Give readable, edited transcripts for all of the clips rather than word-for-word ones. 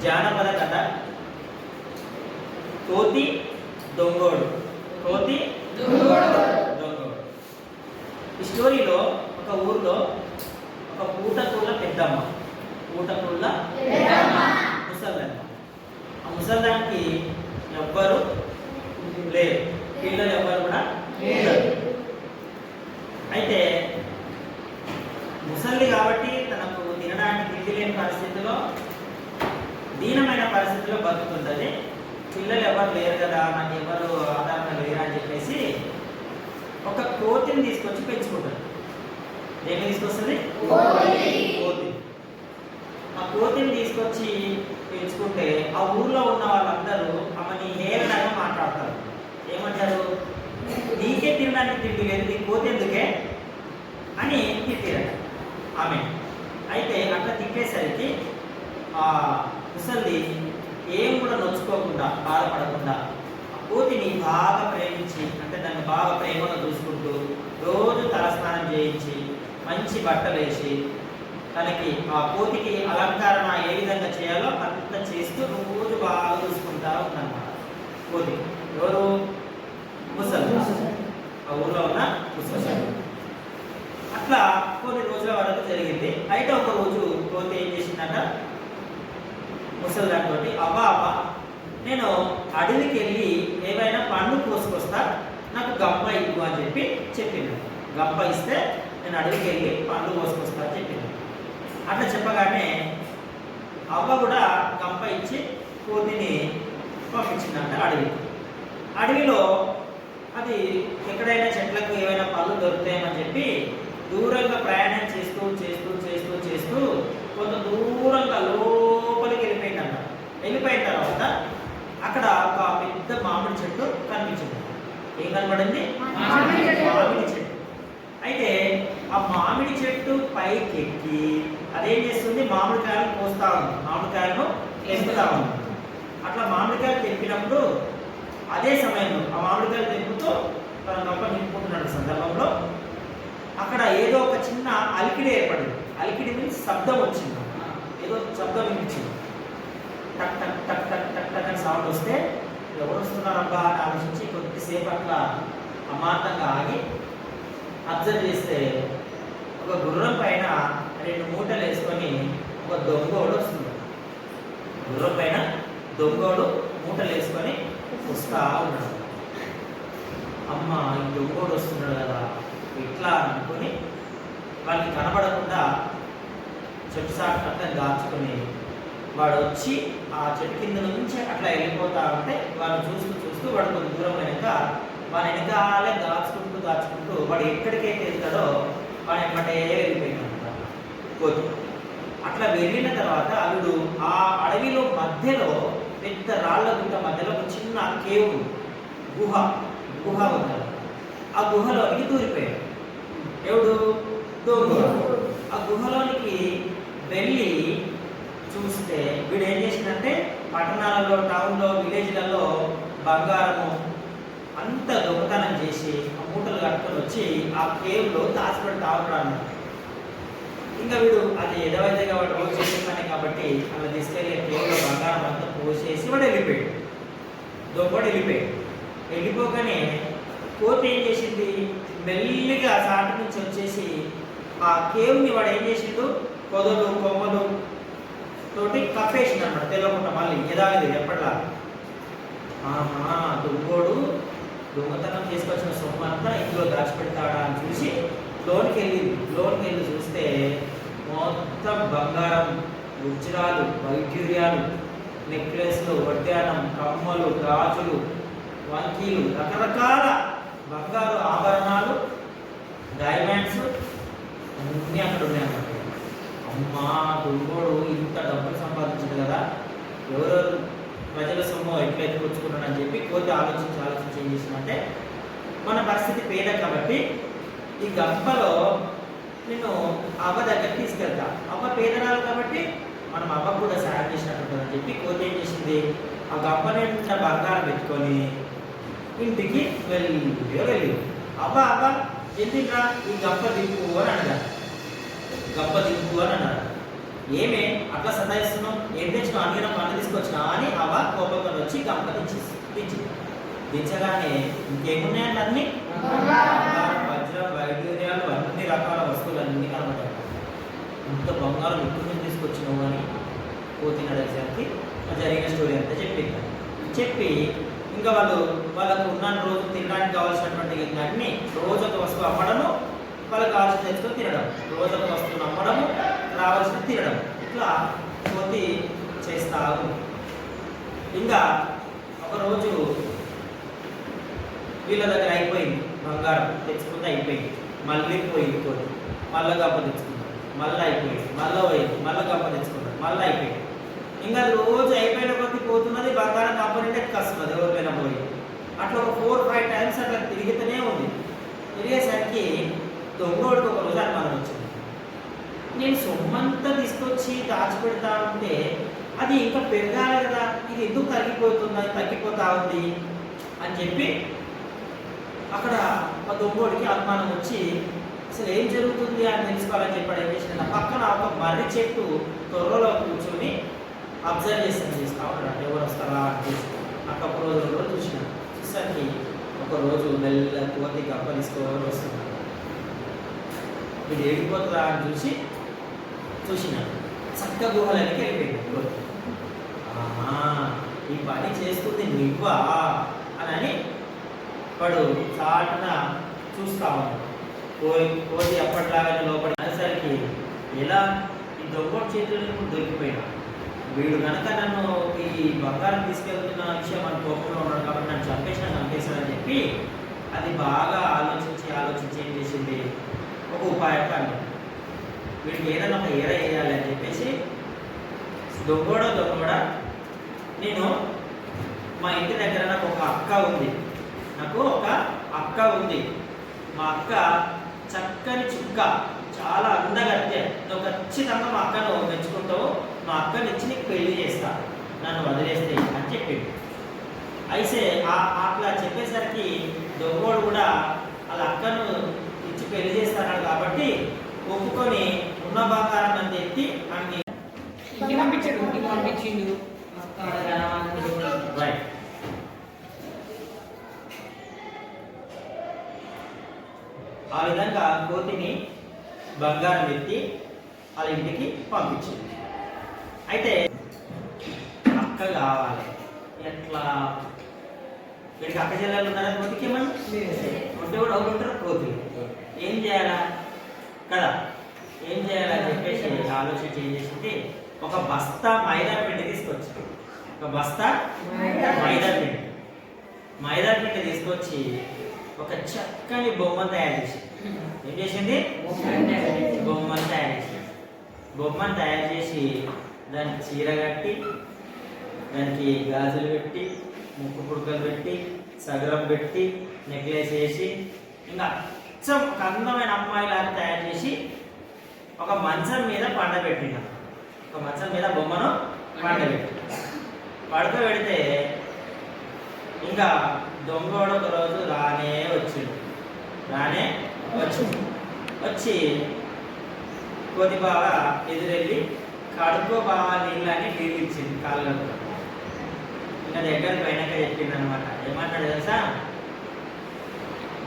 జానపద కథ కోతి దొంగోడు. కోతి దొంగోడు. ఈ స్టోరీలో ఒక ఊర్లో ఒక పూటకూళ్ళ పెద్దమ్మ, పూటకూళ్ళ ముసల్దమ్మ. ఆ ముసల్దానికి ఎవ్వరు లేరు, పిల్లలు ఎవ్వరు కూడా లేరు. అయితే ముసలి కాబట్టి తనకు తినడానికి తిండి లేని పరిస్థితిలో, దీనమైన పరిస్థితిలో బతుకుతుంది. పిల్లలు ఎవరు లేరు కదా, నాకు ఎవరు ఆధారంగా లేరు అని చెప్పేసి ఒక కోతిని తీసుకొచ్చి పెంచుకుంటారు. ఏమి తీసుకొస్తుంది? కోతి. ఆ కోతిని తీసుకొచ్చి పెంచుకుంటే ఆ ఊర్లో ఉన్న వాళ్ళందరూ ఆమెని హేళనగా మాట్లాడతారు. ఏమంటారు? నీకే తినడానికి తిండి లేదు, నీ కోతి ఎందుకే అని తిట్టారు ఆమె. అయితే అట్లా తిట్టేసరికి ఆ ముసలి ఏం కూడా నొచ్చుకోకుండా, బాధపడకుండా ఆ కోతిని బాగా ప్రేమించి, అంటే దాన్ని బాగా ప్రేమగా చూసుకుంటూ రోజు తలస్నానం చేయించి మంచి బట్టలు వేసి తనకి ఆ కోతికి అలంకరణ ఏ విధంగా చేయాలో అంత చేస్తూ రోజు బాగా చూసుకుంటా ఉందన్నమాట కోతి. ఎవరు? ముసలి. ఆ ఊళ్ళో ఉన్న ముసలి. అట్లా కొన్ని రోజుల వరకు జరిగింది. అయితే ఒక రోజు కోతి ఏం చేసిందట, ముసలి దాంతో, అవ్వ నేను అడవికి వెళ్ళి ఏవైనా పండు కోసుకొస్తా, నాకు గంప ఇవ్వు అని చెప్పింది. గంప ఇస్తే నేను అడవికి వెళ్ళి పండు కోసుకొస్తా అని చెప్పింది. అట్లా చెప్పగానే అవ్వ కూడా గంప ఇచ్చి కోతిని పంపించిందంట అడవికి. అడవిలో అది ఎక్కడైనా చెట్లకు ఏవైనా పళ్ళు దొరుకుతాయని చెప్పి దూరంగా ప్రయాణం చేస్తూ చేస్తూ చేస్తూ చేస్తూ కొంత దూరంగా లోపలికి వెళ్ళిపోయిందంట. వెళ్ళిపోయిన తర్వాత అక్కడ ఒక పెద్ద మామిడి చెట్టు కనిపించింది. ఏం కనబడింది? మామిడి చెట్టు. అయితే ఆ మామిడి చెట్టు పైకి ఎక్కి అదేం చేస్తుంది, మామిడికాయలు కోస్తా ఉంది, మామిడికాయలను తెంపుతా ఉంది. అట్లా మామిడికాయలు తెంపినప్పుడు అదే సమయంలో ఆ మామిడికాయలు తెంపుతూ తన గొప్ప నింపుకుంటున్న సందర్భంలో అక్కడ ఏదో ఒక చిన్న అలికిడి ఏర్పడింది. అలికిడి మీన్స్ శబ్దం వచ్చింది, ఏదో శబ్దం వినిపించింది. టక్ టక్ టక్ టక్ టక్ టక్ అని సౌండ్ వస్తే ఎవరు వస్తున్నారబ్బా అని ఆలోచించి కొద్దిసేపు అట్లా అమాంతంగా ఆగి అబ్జర్వ్ చేస్తే ఒక గుర్రం పైన 2 మూటలు వేసుకొని ఒక దొంగోడు వస్తుంది. గుర్రం పైన దొంగోడు మూటలు వేసుకొని వస్తా ఉన్నాడు. అమ్మ, ఈ దొంగోడు వస్తున్నాడు కదా ఇట్లా అనుకొని వాళ్ళకి కనబడకుండా చెట్టు సాటు అట్లా దాచుకొని వాడు వచ్చి ఆ చెట్టు కింద నుంచి అట్లా వెళ్ళిపోతా ఉంటే వాడు చూస్తూ వాడు కొంచెం దూరం వెనక వాడి వెనకాలే దాచుకుంటూ వాడు ఎక్కడికైతే వెళ్తాడో వాడు ఎమ్మటే వెళ్ళిపోయినాడు కోతి. అట్లా వెళ్ళిన తర్వాత అల్లుడు ఆ అడవిలో మధ్యలో పెద్ద రాళ్ల గుట్ట మధ్యలో ఒక చిన్న కేవ్ గుహ ఉంది. ఆ గుహలోనికి దూరిపోయాడు. ఎవడు? దొంగోడు. ఆ గుహలోనికి వెళ్ళి చూస్తే వీడు ఏం చేసిందంటే పట్టణాలలో, టౌన్లో, విలేజ్లలో బంగారము అంత దొంగతనం చేసి ఆ మూటలు కట్టుకొని వచ్చి ఆ కేవ్లో దాచిపెడతా ఉంటాడు. ఇంకా వీడు అది ఎదవైదగా వాడు రోజు చేసేసానే కాబట్టి అలా తీసుకెళ్ళి కేవ్లో బంగారం అంతా పోసేసి వాడు వెళ్ళిపోయాడు. దొంగోడు వెళ్ళిపోగానే కోతి ఏం చేసింది, మెల్లిగా సాటి నుంచి వచ్చేసి ఆ కేవ్ని వాడు ఏం చేసిండు, పొదలు కొమ్మలు తోటి కప్పేసింది అన్నమాట. తెలియకుండా మళ్ళీ ఎదావిది ఎప్పట్లా. దొంగోడు దొంగతనం తీసుకొచ్చిన సొమ్ము అంతా ఇందులో దాచిపెడతాడా అని చూసి లోనికి వెళ్ళి చూస్తే మొత్తం బంగారం, వజ్రాలు, వైడ్యూర్యాలు, నెక్లెస్లు, వడ్డానం, కమ్మలు, గాజులు, వంకీలు, రకరకాల బంగారు ఆభరణాలు, డైమండ్స్ అన్నీ అక్కడ ఉన్నాయన్నమాట. అమ్మా, దొంగోడు ఇంత డబ్బులు సంపాదించాడు కదా, ఎవరెవరు ప్రజల సొమ్ము ఎట్లా ఎత్తుకొచ్చుకున్నాడు అని చెప్పి కోతి ఆలోచించి ఏం చేసిందంటే, మన పరిస్థితి పేద కాబట్టి ఈ గంపలో నేను అవ్వ దగ్గరికి తీసుకెళ్తా, అవ్వ పేదరాలు కాబట్టి మనం అవ్వకు కూడా సాయం చేసినట్టుంటుందని చెప్పి కోతి ఏం చేసింది, ఆ గంప నిండా బంగారం పెట్టుకొని ఇంటికి వెళ్ళి అవ్వ ఎందుకురా ఈ గంప దింపు అని అడిగారు. గంప దింపు అని అన్నారు. ఏమే అట్లా సతాయిస్తున్నాం, ఏం తెచ్చినావు, అడిగిన పని వచ్చి గంప దించింది. దించగానే ఇంకేమున్నాయండి అన్ని వజ్రం వైడూర్యాలు అన్ని రకాల వస్తువులు అన్నీ కనబడ్డాయి. ఇంత బంగారం ఎప్పుడు నుంచి తీసుకొచ్చినావు అని పోతిన దగ్గరికి జరిగిన స్టోరీ అంతా చెప్పి ఇంకా వాళ్ళకు ఉన్న రోజు తినడానికి కావాల్సినటువంటి అన్ని రోజు ఒక వస్తువు అమ్మడము, వాళ్ళకి కావాల్సిన తెచ్చుకొని తినడం, రోజు ఒక వస్తువును అమ్మడము, రావాల్సిన తినడం, ఇట్లా పోతి చేస్తా ఉంది. ఇంకా ఒకరోజు వీళ్ళ దగ్గర అయిపోయింది, బంగారం తెచ్చుకుంటే అయిపోయింది, మళ్ళీ పోయింది కోటి, మళ్ళీ గంప తెచ్చుకున్నారు, మళ్ళీ అయిపోయింది, మళ్ళీ పోయింది, మళ్ళీ గంప తెచ్చుకున్నారు, మళ్ళీ అయిపోయింది. ఇంకా రోజు అయిపోయిన కొద్ది పోతున్నది, బంగారం కంపెనీ కస్తున్నది ఎవరికైనా పోయి. అట్లా ఒక 4-5 టైమ్స్ అట్లా తిరుగుతూనే ఉంది. తిరిగేసరికి దొంగోడికి ఒక రోజు అనుమానం వచ్చింది. నేను సొమ్మంతా తీసుకొచ్చి దాచిపెడతా ఉంటే అది ఇంకా పెరగాలి కదా, ఇది ఎందుకు తగ్గిపోతా ఉంది అని చెప్పి అక్కడ ఆ దొంగోడికి అనుమానం వచ్చి అసలు ఏం జరుగుతుంది అని తెలుసుకోవాలని చెప్పాడు. ఏం చేసిన పక్కన ఒక మర్రి చెట్టు త్వరలో కూర్చొని అబ్జర్వ్ చేస్తా ఉన్నాడు. ఎవరు వస్తారా అని అక్కడ ఒక రోజు చూసినాడు. చూసరికి ఒకరోజు మెల్ల కోతి గంప తీసుకొని వస్తున్నాడు. వీడు ఏడిపోతుందా అని చూసినాడు. చక్క గుహలకి వెళ్ళిపోయింది కోతి. ఈ పని చేస్తుంది నువ్వా అని వాడు చాటున చూస్తా ఉన్నాడు. కోతి అప్పట్లాగానే లోపలి అనేసరికి ఎలా ఈ దొంగోటి చేతులు దొరికిపోయినా, వీడు కనుక నన్ను ఈ బంగారం తీసుకెళ్తున్న విషయం మన కోపంలో ఉన్నాడు కాబట్టి నన్ను చంపేశానని చెప్పి అది బాగా ఆలోచించి ఏం చేసింది, ఒక ఉపాయం కానీ వీడికి ఏదైనా ఒక ఏర వేయాలి అని చెప్పేసి దొంగోడ నేను మా ఇంటి దగ్గర నాకు ఒక అక్క ఉంది. మా అక్క చక్కని చుక్క, చాలా అందగత్తే, నువ్వు ఖచ్చితంగా మా అక్కను మెచ్చుకుంటావు, మా అక్కని ఇచ్చి నీకు పెళ్లి చేస్తా, నన్ను వదిలేస్తే అని చెప్పింది. అయితే అట్లా చెప్పేసరికి దొంగోడు కూడా వాళ్ళ అక్కను ఇచ్చి పెళ్లి చేస్తాడు కాబట్టి ఒప్పుకొని ఉన్న బంగారం అని చెప్పి అన్ని పంపించిండు. రైట్. ఆ విధంగా కోతిని బంగారం ఎత్తి వాళ్ళ ఇంటికి పంపించింది. అయితే అక్క కావాలి, ఎట్లా వీడికి అక్క చెల్లెలు ఉన్నారా కోతికి? ఏమన్నా ఉంటే కూడా ఒకరు ఉంటారు కోతి. ఏం చేయాలా కదా, ఏం చేయాలని చెప్పేసి ఆలోచించి ఏం చేసింది, ఒక బస్తా మైదా పిండి తీసుకొచ్చి మైదా పిండి తీసుకొచ్చి ఒక చక్కని బొమ్మను తయారు చేసి ఏం చేసింది, బొమ్మను తయారు చేసి దానికి చీర కట్టి, దానికి గాజులు పెట్టి, ముక్కు పుడకలు పెట్టి, సగరం పెట్టి, నెక్లెస్ వేసి, ఇంకా ఒక అందమైన అమ్మాయిలాగా తయారు చేసి ఒక మంచం మీద పండబెట్టిన, ఒక మంచం మీద బొమ్మను పండబెట్టి పడుకోబెడితే ఇంకా దొంగోడు ఒక రోజు వచ్చి కోతి బావ ఎదురెళ్ళి కడుకో బావ నీళ్ళని నీళ్ళు ఇచ్చింది కాళ్ళకు. ఇంకా దగ్గరికి పోయినాక చెప్పింది అనమాట. ఏమన్నాడు తెలుసా,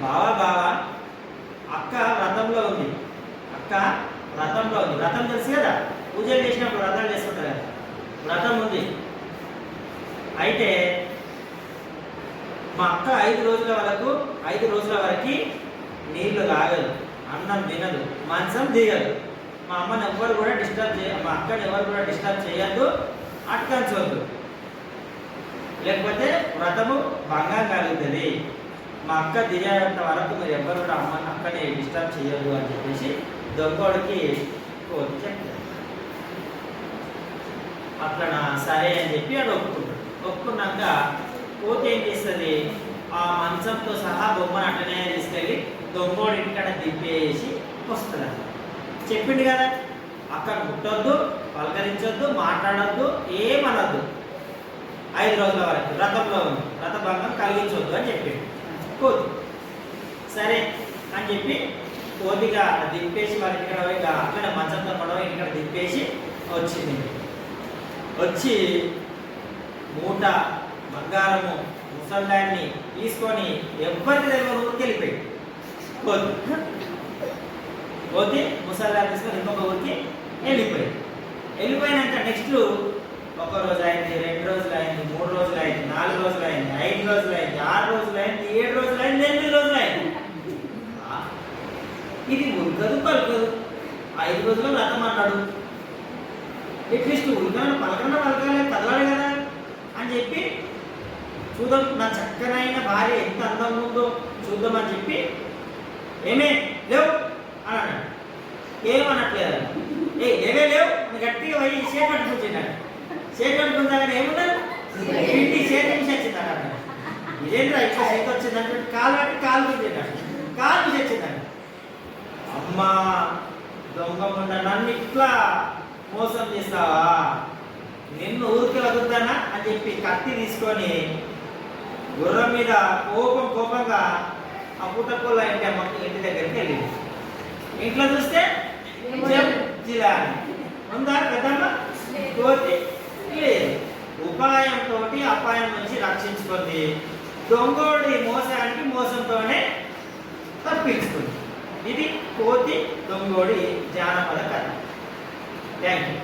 బావా అక్క వ్రతంలో ఉంది, వ్రతం తెలుసు కదా, పూజలు చేసినప్పుడు వ్రతాలు చేసుకుంటారు కదా, వ్రతం ఉంది. అయితే మా అక్క 5 రోజుల వరకు నీళ్లు తాగదు, అన్నం తినదు, మాంసం దిగదు. మా అమ్మని ఎవ్వరు కూడా మా అక్కని ఎవరు కూడా డిస్టర్బ్ చేయొద్దు, అటకంచవద్దు, లేకపోతే వ్రతము భంగం కలుగుతుంది. మా అక్క దిగేంత వరకు మీరు ఎవ్వరు కూడా అక్కని డిస్టర్బ్ చేయొద్దు అని చెప్పేసి దొంగోడికి కోతి చెప్తాడు. అట్లా సరే అని చెప్పి అది ఒప్పుకున్నాక కోతి ఏం చేస్తుంది, ఆ మంచంతో సహా బొమ్మను అట్లనే తీసుకెళ్ళి దొంగోడి ఇంటికాడ దింపేసి వస్తుంది. చెప్పిండు కదా, అక్కడ ముట్టొద్దు, పలకరించొద్దు, మాట్లాడొద్దు, ఏమనొద్దు, 5 రోజుల వరకు వ్రతంలో ఉంది, వ్రతభంగం కలిగించొద్దు అని చెప్పిండు కోతి. సరే అని చెప్పి కోతిగా దింపేసి వాళ్ళ ఇంటికాడ పోయి అట్లనే మంచంతో పడవ ఇంటికాడ దింపేసి వచ్చింది. వచ్చి మూట బంగారము ముసల్దాన్ని తీసుకొని ఎవరికి దగ్గర ఊరికి వెళ్ళిపోయి పోతే ముసల్దాన్ని తీసుకొని ఇంకొక ఊరికి వెళ్ళిపోయినాక నెక్స్ట్ 1 రోజు అయింది, 2 రోజులు అయింది, 3 రోజులు అయింది, 4 రోజులు అయింది, 5 రోజులు అయింది, 6 రోజులు అయింది, 7 రోజులు అయింది, 8 రోజులు అయింది. ఇది ఉల్కదు పలకదు. 5 రోజుల్లో రథం అన్నాడు. అట్లీస్ట్ ఉల్కన పలకన్నా పలకాలి, కదలాలి కదా అని చెప్పి చూద్దాం, నా చక్కనైన భార్య ఎంత అందంగా ఉందో చూద్దామని చెప్పి ఏమే లేవు అని అన్నాడు. ఏమనట్లేదు, లేవు అని గట్టిగా పోయి చేపట్టుకుంటున్నాడు. చేపట్టుకుంటానని ఏమున్నాడు, ఇంటి చేతి నుంచి వచ్చింది అన్నాడు. ఇదేంటో ఇట్లా చేతి వచ్చిందంటే కాలు పెట్టి కాలు తిన్నాడు, కాలు నుంచి వచ్చిందండి. అమ్మా దొంగ ముండ, నన్ను ఇట్లా మోసం చేస్తావా, నిన్ను ఊరికి వదులుతానా అని చెప్పి కత్తి తీసుకొని గుర్రం మీద కోపంగా ఆ పుట్టకోళ్ళ ఇంటి దగ్గరికి వెళ్ళింది. ఇంట్లో చూస్తే జిలా ఉందా పెద్దమ్మ, కోతి లేదు. ఉపాయంతో అపాయం నుంచి రక్షించుకుంది. దొంగోడి మోసంతోనే తప్పించుకుంది. ఇది కోతి దొంగోడి జానపద కథ. Thank you.